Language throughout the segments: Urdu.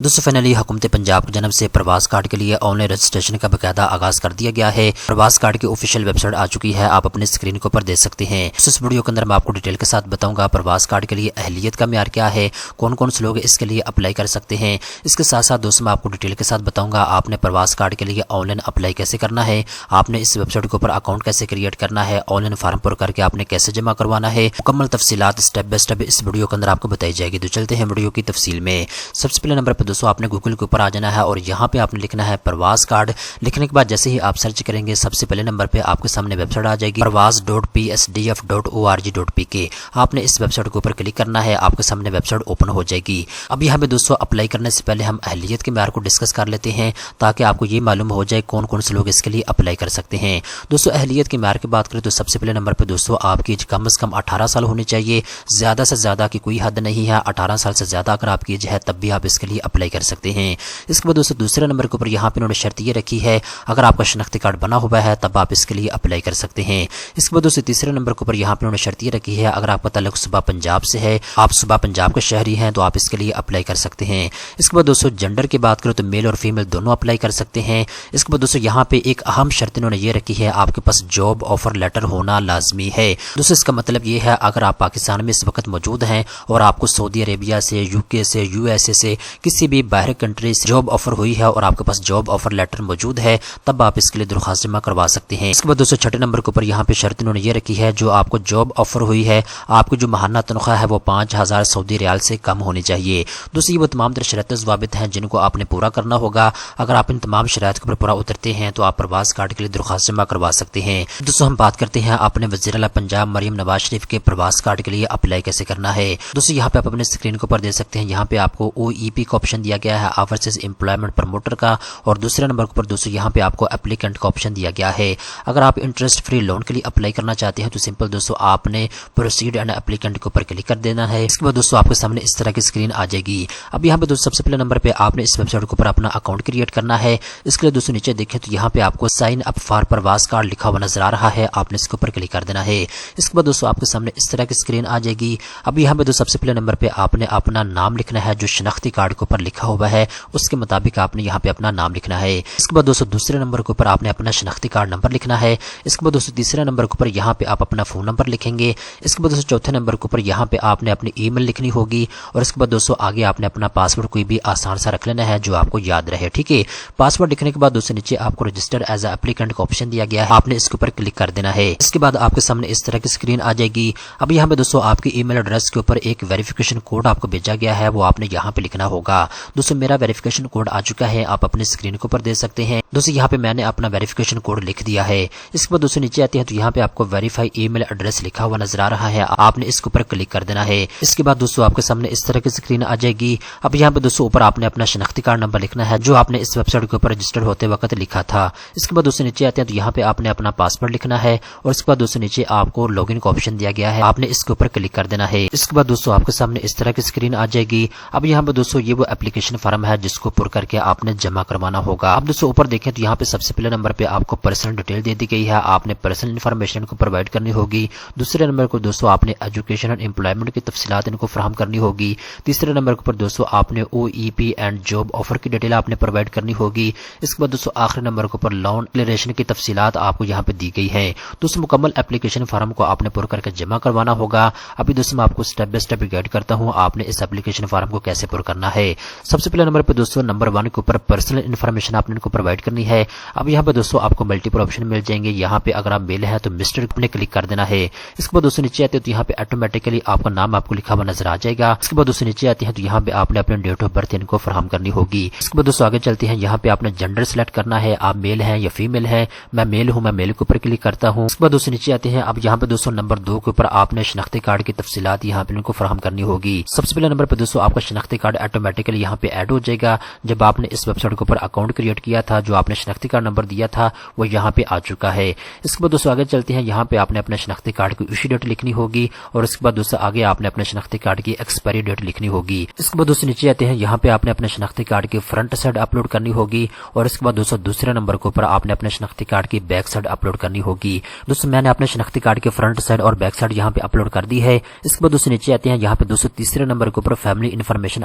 دوستوں فائنلی حکومت پنجاب کی جانب سے پرواز کارڈ کے لیے آن لائن رجسٹریشن کا باقاعدہ آغاز کر دیا گیا ہے۔ پرواز کارڈ کی آفیشیل ویب سائٹ آ چکی ہے، آپ اپنے اسکرین کے اوپر دیکھ سکتے ہیں۔ اس ویڈیو کے اندر میں آپ کو ڈیٹیل کے ساتھ بتاؤں گا پرواز کارڈ کے لیے اہلیت کا معیار کیا ہے، کون کون سے لوگ اس کے لیے اپلائی کر سکتے ہیں۔ اس کے ساتھ ساتھ دوستوں میں آپ کو ڈیٹیل کے ساتھ بتاؤں گا آپ نے پرواز کارڈ کے لیے آن لائن اپلائی کیسے کرنا ہے، آپ نے اس ویب سائٹ کے اوپر اکاؤنٹ کیسے کریٹ کرنا ہے، آن لائن فارم پر کر کے آپ نے کیسے جمع کروانا ہے، مکمل تفصیلات اسٹیپ بائی اسٹیپ اس ویڈیو کے اندر آپ کو بتائی جائے گی۔ تو چلتے ہیں ویڈیو کی تفصیل میں۔ سب سے پہلے نمبر پہ دوستوں آپ نے گوگل کے اوپر آ جانا ہے اور یہاں پہ آپ نے لکھنا ہے پرواز کارڈ۔ لکھنے کے بعد جیسے ہی آپ سرچ کریں گے سب سے پہلے نمبر پہ آپ کے سامنے ویب سائٹ آ جائے گی pervaz.psdf.org.pk۔ آپ نے اس ویب سائٹ کے اوپر کلک کرنا ہے، آپ کے سامنے ویب سائٹ اوپن ہو جائے گی۔ اب یہاں پہ دوستوں اپلائی کرنے سے پہلے ہم اہلیت کے معیار کو ڈسکس کر لیتے ہیں تاکہ آپ کو یہ معلوم ہو جائے کون کون سے لوگ اس کے لیے اپلائی کر سکتے ہیں۔ دوستوں اہلیت کے معیار کی بات کریں تو سب سے پہلے نمبر پہ دوستوں آپ کی ایج کم از کم 18 سال ہونی چاہیے، زیادہ سے زیادہ کی کوئی حد نہیں ہے۔ 18 سال سے زیادہ اگر آپ کی ایج ہے تب بھی آپ اس کے لیے اپلائی کر سکتے ہیں۔ اس کے بعد دوستوں دوسرے نمبر کے اوپر یہاں پہ انہوں نے شرط یہ رکھی ہے اگر آپ کا شناختی کارڈ بنا ہوا ہے تب آپ اس کے لیے اپلائی کر سکتے ہیں۔ اس کے بعد دوستوں تیسرے نمبر کے اوپر یہاں پہ انہوں نے شرط یہ رکھی ہے اگر آپ کا تعلق صوبہ پنجاب سے ہے، آپ صوبہ پنجاب کے شہری ہیں تو آپ اس کے لیے اپلائی کر سکتے ہیں۔ اس کے بعد دوستوں جنڈر کی بات کرو تو میل اور فیمیل دونوں اپلائی کر سکتے ہیں۔ اس کے بعد دوستوں یہاں پہ ایک اہم شرط انہوں نے یہ رکھی ہے آپ کے پاس جاب آفر لیٹر ہونا لازمی ہے۔ دوستوں اس کا مطلب یہ ہے اگر آپ پاکستان میں اس وقت موجود ہیں اور آپ کو سعودی عربیہ سے، یو کے سے، یو ایس اے سے کسی بھی باہر کنٹری سے جاب آفر ہوئی ہے اور آپ کے پاس جاب آفر لیٹر موجود ہے تب آپ اس کے لیے درخواست جمع کروا سکتے ہیں۔ اس کے بعد دوستوں چھٹے نمبر کے اوپر یہاں پہ شرط انہوں نے یہ رکھی ہے جو آپ کو جاب آفر ہوئی ہے آپ کی جو ماہانہ تنخواہ ہے وہ 5000 سعودی ریال سے کم ہونی چاہیے۔ دوستوں یہ وہ تمام تر شرائط ضوابط ہیں جن کو آپ نے پورا کرنا ہوگا۔ اگر آپ ان تمام شرائط کے اوپر پورا اترتے ہیں تو آپ پرواز کارڈ کے لیے درخواست جمع کروا سکتے ہیں۔ دوستوں ہم بات کرتے ہیں آپ نے وزیر اعلیٰ پنجاب مریم نواز شریف کے پرواز کارڈ کے لیے اپلائی کیسے کرنا ہے۔ دوستوں یہاں پہ آپ اپنے اسکرین کے اوپر دیکھ سکتے ہیں یہاں پہ آپ کو OEP کا آپشن دیا گیا ہے اوورسیز امپلائمنٹ پروموٹر کا، اور دوسرے نمبر کے اوپر دوستوں یہاں پہ آپ کو اپلیکنٹ کا آپشن دیا گیا ہے۔ اگر آپ انٹرسٹ فری لون کے لیے اپلائی کرنا چاہتے ہیں تو سمپل دوستوں آپ نے پروسیڈ اینڈ اپلیکنٹ کے اوپر کلک کر دینا ہے۔ اس کے بعد دوستوں آپ کے سامنے اس طرح کی اسکرین آ جائے گی۔ اب یہاں پہ دوستوں سب سے پہلے نمبر پہ آپ نے اس ویب سائٹ کے اوپر اپنا اکاؤنٹ کریٹ کرنا ہے۔ اس کے لیے دوستوں نیچے دیکھیں تو یہاں پہ آپ کو سائن اپ فار پرواز کارڈ لکھا ہوا نظر آ رہا ہے، آپ نے اس کے اوپر کلک کر دینا ہے۔ اس کے بعد دوستوں آپ کے سامنے اس طرح کی اسکرین آ جائے گی۔ اب یہاں پہ دوستوں سب سے پہلے نمبر پہ آپ نے اپنا نام لکھنا ہے جو شناختی کارڈ کے اوپر لکھا ہوا ہے اس کے مطابق آپ نے یہاں پہ اپنا نام لکھنا ہے۔ اس کے بعد دوستوں دوسرے نمبر کے اوپر آپ نے اپنا شناختی کارڈ نمبر لکھنا ہے۔ اس کے بعد دوستوں تیسرے نمبر کے اوپر یہاں پہ آپ اپنا فون نمبر لکھیں گے۔ اس کے بعد دوستوں چوتھے نمبر کے اوپر یہاں پہ آپ نے اپنی ای میل لکھنی ہوگی، اور اس کے بعد دوستوں آگے آپ نے اپنا پاسورڈ کوئی بھی آسان سا رکھ لینا ہے جو آپ کو یاد رہے، ٹھیک ہے۔ پاسورڈ لکھنے کے بعد دوستوں نیچے آپ کو رجسٹر ایز اے اپلیکنٹ کا آپشن دیا گیا ہے، آپ نے اس کے اوپر کلک کر دینا ہے۔ اس کے بعد آپ کے سامنے اس طرح کی اسکرین آ جائے گی۔ اب یہاں پہ دوستوں آپ کی ای میل ایڈریس کے اوپر ایک ویریفیکیشن کوڈ آپ کو بھیجا گیا ہے، وہ آپ نے یہاں پہ لکھنا ہوگا۔ دوستوں میرا ویریفیکیشن کوڈ آ چکا ہے، آپ اپنے اسکرین کے اوپر دیکھ سکتے ہیں۔ دوستوں یہاں پہ میں نے اپنا ویریفیکیشن کوڈ لکھ دیا ہے۔ اس کے بعد دوستوں نیچے آتے ہیں تو یہاں پہ آپ کو ویریفائی ای میل ایڈریس لکھا ہوا نظر آ رہا ہے، آپ نے اس کے اوپر کلک کر دینا ہے۔ اس کے بعد دوستوں آپ کے سامنے اس طرح کی اسکرین آ جائے گی۔ اب یہاں پہ دوستوں اوپر آپ نے اپنا شناختی کارڈ نمبر لکھنا ہے جو آپ نے اس ویب سائٹ کے اوپر رجسٹر ہوتے وقت لکھا تھا۔ اس کے بعد دوستوں نیچے آتے ہیں تو یہاں پہ آپ نے اپنا پاسورڈ لکھنا ہے، اور اس کے بعد دوستوں نیچے آپ کو لاگ ان کا آپشن دیا گیا ہے، آپ نے اس کے اوپر کلک کر دینا ہے۔ اس کے بعد دوستوں آپ کے سامنے اس طرح کی اسکرین آ جائے گی۔ اب یہاں پہ دوستوں یہ وہ اپلیکیشن فارم ہے جس کو پر کر کے آپ نے جمع کروانا ہوگا۔ اب دوستوں اوپر دیکھیں تو یہاں پہ سب سے پہلے نمبر پہ آپ کو پرسنل ڈیٹیل دے دی گئی ہے، آپ نے پرسنل انفارمیشن کو پرووائڈ کرنی ہوگی۔ دوسرے نمبر کو دوستوں آپ نے ایجوکیشن اور امپلائمنٹ کی تفصیلات ان کو فراہم کرنی ہوگی۔ تیسرے نمبر کے اوپر دوستوں آپ نے OEP اینڈ جاب آفر کی ڈیٹیل آپ نے پرووائڈ کرنی ہوگی۔ اس کے بعد دوستوں آخری نمبر کے اوپر لون ڈکلیریشن کی تفصیلات آپ کو یہاں پہ دی گئی ہیں۔ دوستوں مکمل اپلیکیشن فارم کو آپ نے پر کر کے جمع کروانا ہوگا۔ ابھی دوستوں میں آپ کو اسٹیپ بائی اسٹیپ گائیڈ کرتا ہوں آپ نے اس اپلیکیشن فارم کو کیسے پر کرنا ہے۔ سب سے پہلے نمبر پہ دوستوں نمبر 1 کے اوپر پرسنل انفارمیشن آپ نے ان کو پرووائڈ کرنی ہے۔ اب یہاں پہ دوستوں آپ کو ملٹیپل آپشن مل جائیں گے، یہاں پہ اگر آپ میل ہے تو مسٹر نے کلک کر دینا ہے۔ اس کے بعد دوستوں نیچے آتے ہیں تو یہاں پہ آٹومیٹکلی آپ کا نام آپ کو لکھا ہوا نظر آ جائے گا۔ اس کے بعد دوستوں نیچے آتے ہیں تو یہاں پہ آپ نے اپنے ڈیٹ آف برتھ ان کو فراہم کرنی ہوگی۔ اس کے بعد دوستوں آگے چلتے ہیں، یہاں پہ آپ نے جنڈر سلیکٹ کرنا ہے، آپ میل ہیں یا فیمیل ہیں۔ میں میل ہوں، میں میل کے اوپر کلک کرتا ہوں۔ اس کے بعد دوستوں نیچے آتے ہیں، اب یہاں پہ دوستوں نمبر 2 کے اوپر آپ نے شناختی کارڈ کی تفصیلات یہاں پہ ان کو فراہم کرنی ہوگی۔ سب سے پہلے نمبر پہ دوستوں آپ کا شناختی کارڈ آٹومیٹکلی یہاں پہ ایڈ ہو جائے گا جب آپ نے اس ویب سائٹ کے اوپر اکاؤنٹ کریٹ کیا تھا، جو آپ نے شناختی کارڈ نمبر دیا تھا وہ یہاں پہ آ چکا ہے۔ اس کے بعد دوستوں آگے چلتے ہیں، یہاں پہ آپ نے اپنے شناختی کارڈ کی ایشو ڈیٹ لکھنی ہوگی، اور اس کے بعد دوستوں آگے آپ نے اپنے شناختی کارڈ کی ایکسپائری ڈیٹ لکھنی ہوگی۔ اس کے بعد دوستوں نیچے آتے ہیں، یہاں پہ آپ نے اپنے شناختی کارڈ کی فرنٹ سائڈ اپلوڈ کرنی ہوگی، اور اس کے بعد دوستوں دوسرے نمبر کے اوپر آپ نے اپنے شناختی کارڈ کی بیک سائڈ اپلوڈ کرنی ہوگی۔ دوستوں میں نے اپنے شناختی کارڈ کی فرنٹ سائڈ اور بیک سائڈ یہاں پہ اپلوڈ کر دی ہے۔ اس کے بعد دوستوں نیچے آتے ہیں، یہاں پہ دوستوں تیسرے نمبر کے اوپر فیملی انفارمیشن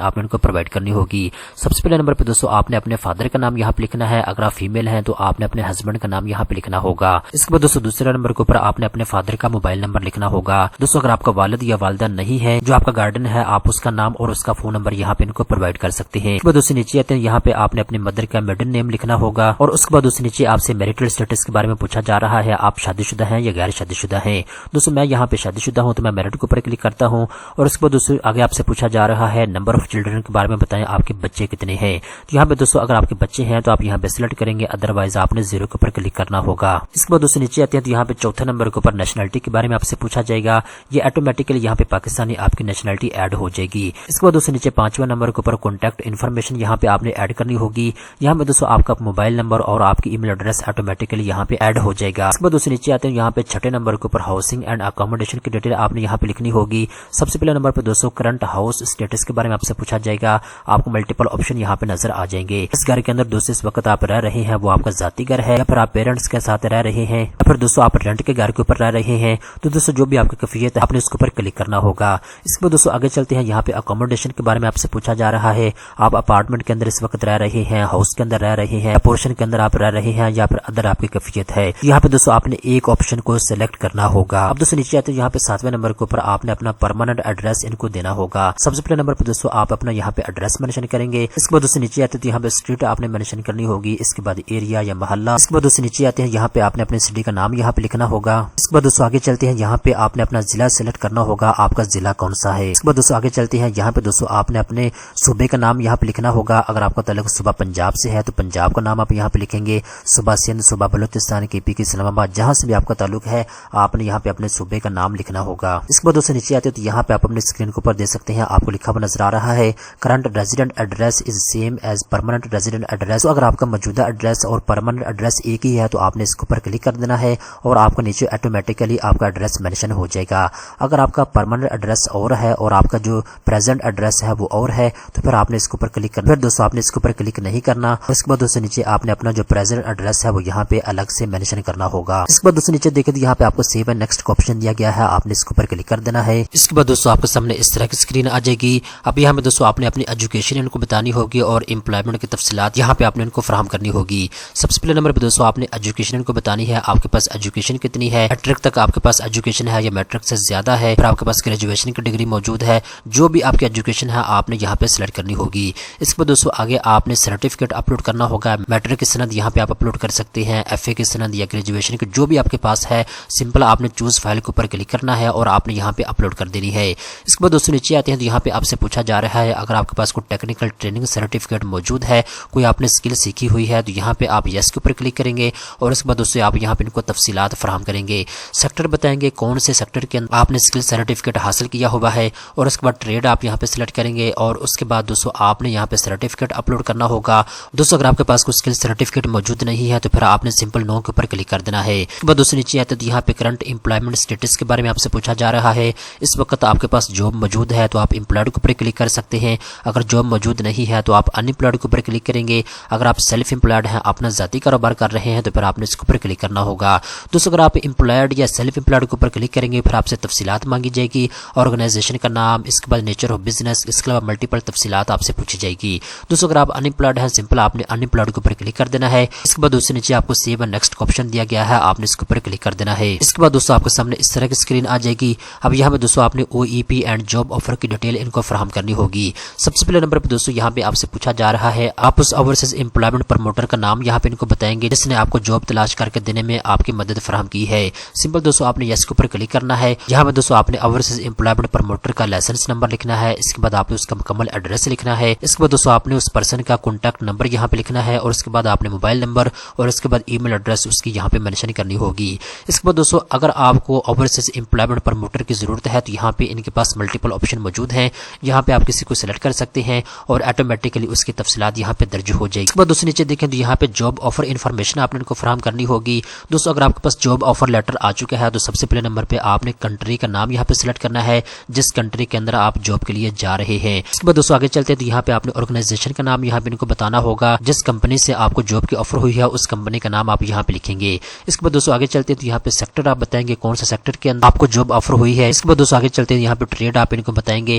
آپ نے ان کو پرووائڈ کرنی کرنی ہوگی۔ سب سے پہلے نمبر پہ دوستوں آپ نے اپنے فادر کا نام یہاں پہ لکھنا ہے، اگر آپ فیمیل ہیں تو آپ نے اپنے ہسبینڈ کا نام یہاں پہ لکھنا ہوگا۔ اس کے بعد دوستوں دوسرے نمبر کے اوپر آپ نے اپنے فادر کا موبائل نمبر لکھنا ہوگا۔ دوستوں اگر آپ کا والد یا والدہ نہیں ہے، جو آپ کا گارڈین ہے، آپ اس کا نام اور اس کا فون نمبر یہاں پہ ان کو پرووائڈ کر سکتے ہیں۔ اس کے بعد دوستوں نیچے آتے ہیں، یہاں پہ آپ نے اپنے مدر کا میڈن نیم لکھنا ہوگا، اور اس کے بعد دوستوں نیچے آپ سے میریٹل اسٹیٹس کے بارے میں پوچھا جا رہا ہے، آپ شادی شدہ ہیں یا غیر شادی شدہ ہیں۔ دوستوں میں یہاں پہ شادی شدہ ہوں تو میں میرٹ کے اوپر کلک کرتا ہوں، اور اس کے بعد دوستوں آگے آپ سے پوچھا جا رہا ہے نمبر آف چلڈرن کے بارے میں بتائیں آپ کے بچے کتنے ہیں۔ تو یہاں پہ دوستوں اگر آپ کے بچے ہیں تو آپ یہاں پہ سلیکٹ کریں گے، ادروائز آپ نے 0 کے اوپر کلک کرنا ہوگا۔ اس کے بعد دوستوں نیچے آتے ہیں تو یہاں پہ چوتھے نمبر کے اوپر نیشنلٹی کے بارے میں آپ سے پوچھا جائے گا، یہ آٹومیٹکلی یہاں پہ پاکستانی آپ کی نیشنلٹی ایڈ ہو جائے گی۔ اس کے بعد دوستوں نیچے پانچویں نمبر کے اوپر کانٹیکٹ انفارمیشن یہاں پہ آپ نے ایڈ کرنی ہوگی، یہاں پہ دوستوں آپ کا موبائل نمبر اور آپ کی ای میل ایڈریس آٹومیٹکلی یہاں پہ ایڈ ہو جائے گا۔ اس کے بعد دوستوں نیچے آتے ہیں، یہاں پہ چھٹے نمبر کے اوپر ہاؤسنگ اینڈ اکوموڈیشن کی ڈیٹیل آپ نے یہاں پہ لکھنی ہوگی۔ سب سے پہلے نمبر پہ دوستوں کرنٹ ہاؤس اسٹیٹس کے بارے میں آپ سے پوچھا جائے گا، آپ کو ملٹیپل آپشن یہاں پہ نظر آ جائیں گے۔ اس گھر کے اندر دوستوں اس وقت آپ رہ رہے ہیں وہ آپ کا ذاتی گھر ہے، یا پھر آپ پیرنٹس کے ساتھ رہ رہے ہیں، یا پھر دوستوں آپ رینٹ کے گھر کے اوپر رہ رہے ہیں، تو دوستوں جو بھی آپ کی کیفیت ہے آپ نے اس کے اوپر کلک کرنا ہوگا۔ اس کے بعد دوستوں آگے چلتے ہیں، یہاں پہ اکوموڈیشن کے بارے میں آپ سے پوچھا جا رہا ہے، آپ اپارٹمنٹ کے اندر اس وقت رہ رہے ہیں، ہاؤس کے اندر رہ رہے ہیں، پورشن کے اندر آپ رہ رہے ہیں، یا پھر ادر آپ کی کیفیت ہے۔ یہاں پہ دوستوں آپ نے ایک آپشن کو سلیکٹ کرنا ہوگا۔ اب دوستوں نیچے آتے ہیں، یہاں پہ 7ویں نمبر کے اوپر آپ نے اپنا پرماننٹ ایڈریس ان کو دینا ہوگا۔ سب سے پہلے نمبر پہ دوستوں آپ اپنا یہاں پہ ایڈریس مینشن کریں گے۔ اس کے بعد دوستوں نیچے آتے ہیں، یہاں پہ اسٹریٹ آپ نے مینشن کرنی ہوگی، اس کے بعد ایریا یا محلہ۔ اس کے بعد دوستوں نیچے آتے ہیں، یہاں پہ آپ نے اپنے سٹی کا نام یہاں پہ لکھنا ہوگا۔ اس کے بعد دوستوں آگے چلتے ہیں، یہاں پہ آپ نے اپنا ضلع سلیکٹ کرنا ہوگا، آپ کا ضلع کون سا ہے۔ اس کے بعد دوستوں آگے چلتے ہیں، یہاں پہ دوستوں آپ نے اپنے صوبے کا نام یہاں پہ لکھنا ہوگا، اگر آپ کا تعلق صوبہ پنجاب سے ہے تو پنجاب کا نام آپ یہاں پہ لکھیں گے، صوبہ سندھ، صوبہ بلوچستان، کے پی کی اسلام آباد، جہاں سے بھی آپ کا تعلق ہے آپ نے یہاں پہ اپنے صوبے کا نام لکھنا ہوگا۔ اس کے بعد دوستوں نیچے آتے ہیں تو یہاں پہ آپ اپنے اسکرین کے اوپر دیکھ سکتے ہیں، آپ کو لکھا ہوا نظر آ رہا ہے current resident address is same as permanent resident address. تو اگر آپ کا موجودہ ایڈریس اور پرماننٹ ایڈریس ایک ہی ہے تو آپ نے اس کے اوپر کلک کر دینا ہے، اور آپ کو نیچے آٹومیٹکلی آپ کا ایڈریس مینشن ہو جائے گا۔ اگر آپ کا پرماننٹ ایڈریس اور ہے اور آپ کا جو پریزنٹ ایڈریس ہے وہ اور ہے تو پھر آپ نے اس کے اوپر کلک کرنا۔ پھر دوستوں آپ نے اس کے اوپر کلک نہیں کرنا، اس کے بعد دوستوں نیچے آپ نے اپنا جو پریزنٹ ایڈریس ہے وہ یہاں پہ الگ سے مینشن کرنا ہوگا۔ اس کے بعد دوستوں نیچے دیکھیں یہاں پہ آپ کو سیو اینڈ نیکسٹ کا آپشن دیا گیا ہے، آپ نے اس کے اوپر کلک کر دینا ہے۔ اس کے بعد دوستوں آپ کے سامنے اس طرح کی اسکرین آ جائے گی۔ اب یہاں پہ دوستوں آپ نے اپنی ایجوکیشن ان کو بتانی ہوگی اور امپلائمنٹ کی تفصیلات یہاں پہ آپ نے ان کو فراہم کرنی ہوگی۔ سب سے پہلے نمبر پہ دوستوں آپ نے ایجوکیشن ان کو بتانی ہے، آپ کے پاس ایجوکیشن کتنی ہے، میٹرک تک آپ کے پاس ایجوکیشن ہے یا میٹرک سے زیادہ ہے، پھر آپ کے پاس گریجویشن کی ڈگری موجود ہے، جو بھی آپ کی ایجوکیشن ہے آپ نے یہاں پہ سلیکٹ کرنی ہوگی۔ اس کے بعد دوستوں آگے آپ نے سرٹیفکیٹ اپلوڈ کرنا ہوگا، میٹرک کی سند یہاں پہ آپ اپلوڈ کر سکتے ہیں، ایف اے کی سند یا گریجویشن کی جو بھی آپ کے پاس ہے، سمپل آپ نے چوز فائل کے اوپر کلک کرنا ہے اور آپ نے یہاں پہ اپلوڈ کر دینی ہے۔ اس کے بعد دوستوں نیچے آتے ہیں تو یہاں پہ آپ سے پوچھا جا رہا ہے اگر آپ کے پاس کوئی ٹیکنیکل ٹریننگ سرٹیفکیٹ موجود ہے، کوئی آپ نے اسکل سیکھی ہوئی ہے، تو یہاں پہ آپ یس کے اوپر کلک کریں گے، اور اس کے بعد دوستوں آپ یہاں پہ ان کو تفصیلات فراہم کریں گے، سیکٹر بتائیں گے کون سے سیکٹر کے اندر آپ نے اسکل سرٹیفکیٹ حاصل کیا ہوا ہے، اور اس کے بعد ٹریڈ آپ یہاں پہ سلیکٹ کریں گے، اور اس کے بعد دوستوں آپ نے یہاں پہ سرٹیفکیٹ اپلوڈ کرنا ہوگا۔ دوستوں اگر آپ کے پاس کوئی اسکل سرٹیفکیٹ موجود نہیں ہے تو پھر آپ نے سمپل نو کے اوپر کلک کر دینا ہے۔ اس کے بعد دوستوں نیچے آتے تو یہاں پہ کرنٹ امپلائمنٹ اسٹیٹس کے بارے میں آپ سے پوچھا جا رہا ہے، اس وقت آپ کے پاس جاب موجود ہے تو آپ امپلائڈ کے اوپر کلک کر سکتے ہیں، اگر جاب موجود نہیں ہے تو آپ ان امپلائڈ کے اوپر کلک کریں گے، اگر آپ سیلف امپلائڈ ہیں اپنا ذاتی کاروبار کر رہے ہیں تو پھر آپ نے اس کے اوپر کلک کرنا ہوگا۔ دوستوں اگر آپ امپلائڈ یا سیلف امپلائڈ کے اوپر کلک کریں گے پھر آپ سے تفصیلات مانگی جائے گی، آرگنائزیشن کا نام، اس کے بعد نیچر آف بزنس، اس کے علاوہ ملٹیپل تفصیلات آپ سے پوچھی جائے گی۔ دوستوں اگر آپ ان امپلائڈ ہیں سمپل آپ نے ان امپلائڈ کے اوپر کلک کر دینا ہے۔ اس کے بعد دوستوں نیچے آپ کو سیو اینڈ نیکسٹ کا آپشن دیا گیا ہے، آپ نے اس کے اوپر کلک کر دینا ہے۔ اس کے بعد دوستوں آپ کے سامنے اس طرح کی اسکرین آ جائے گی۔ اب یہاں پہ دوستوں آپ نے او ای پی اینڈ جاب آفر کی ڈیٹیل ان کو فراہم کرنی ہوگی۔ سب سے پہلے نمبر پہ دوستوں یہاں پہ آپ سے پوچھا جا رہا ہے آپ اس اوورسیز امپلائمنٹ پروموٹر کا نام یہاں پہ ان کو بتائیں گے جس نے آپ کو جاب تلاش کر کے دینے میں آپ کی مدد فراہم کی ہے۔ سمپل دوستوں آپ نے یس کے اوپر کلک کرنا ہے۔ یہاں پہ دوستوں آپ نے اوورسیز امپلائمنٹ پروموٹر کا لائسنس نمبر لکھنا ہے، اس کے بعد آپ نے اس کا مکمل ایڈریس لکھنا ہے، اس کے بعد دوستوں آپ نے اس پرسن کا کانٹیکٹ نمبر یہاں پہ لکھنا ہے، اور اس کے بعد آپ نے موبائل نمبر اور اس کے بعد ای میل ایڈریس اس کی یہاں پہ مینشن کرنی ہوگی۔ اس کے بعد دوستوں اگر آپ کو اوورسیز امپلائمنٹ پروموٹر کی ضرورت ہے تو یہاں پہ ان کے پاس ملٹیپل آپشن موجود ہیں، یہاں پہ آپ کسی کو سلیکٹ کر سکتے ہیں اور آٹومیٹکلی اس کی تفصیلات یہاں پہ درج ہو جائے گی۔ اس کے بعد دوستوں نیچے دیکھیں تو یہاں پہ جاب آفر انفارمیشن آپ نے ان کو فراہم کرنی ہوگی۔ دوستوں اگر آپ کے پاس جاب آفر لیٹر آ چکا ہے تو سب سے پہلے نمبر پہ آپ نے کنٹری کا نام یہاں پہ سلیکٹ کرنا ہے جس کنٹری کے اندر آپ جاب کے لیے جا رہے ہیں۔ اس کے بعد دوستوں آگے چلتے ہیں تو یہاں پہ آپ نے آرگنائزیشن کا نام یہاں پہ ان کو بتانا ہوگا، جس کمپنی سے آپ کو جاب کی آفر ہوئی ہے اس کمپنی کا نام آپ یہاں پہ لکھیں گے۔ اس کے بعد دوستوں آگے چلتے ہیں تو یہاں پہ سیکٹر آپ بتائیں گے کون سا سیکٹر کے اندر آپ کو جاب آفر ہوئی ہے۔ اس کے بعد دوستوں آگے چلتے ہیں یہاں پہ ٹریڈ آپ ان کو بتائیں گے،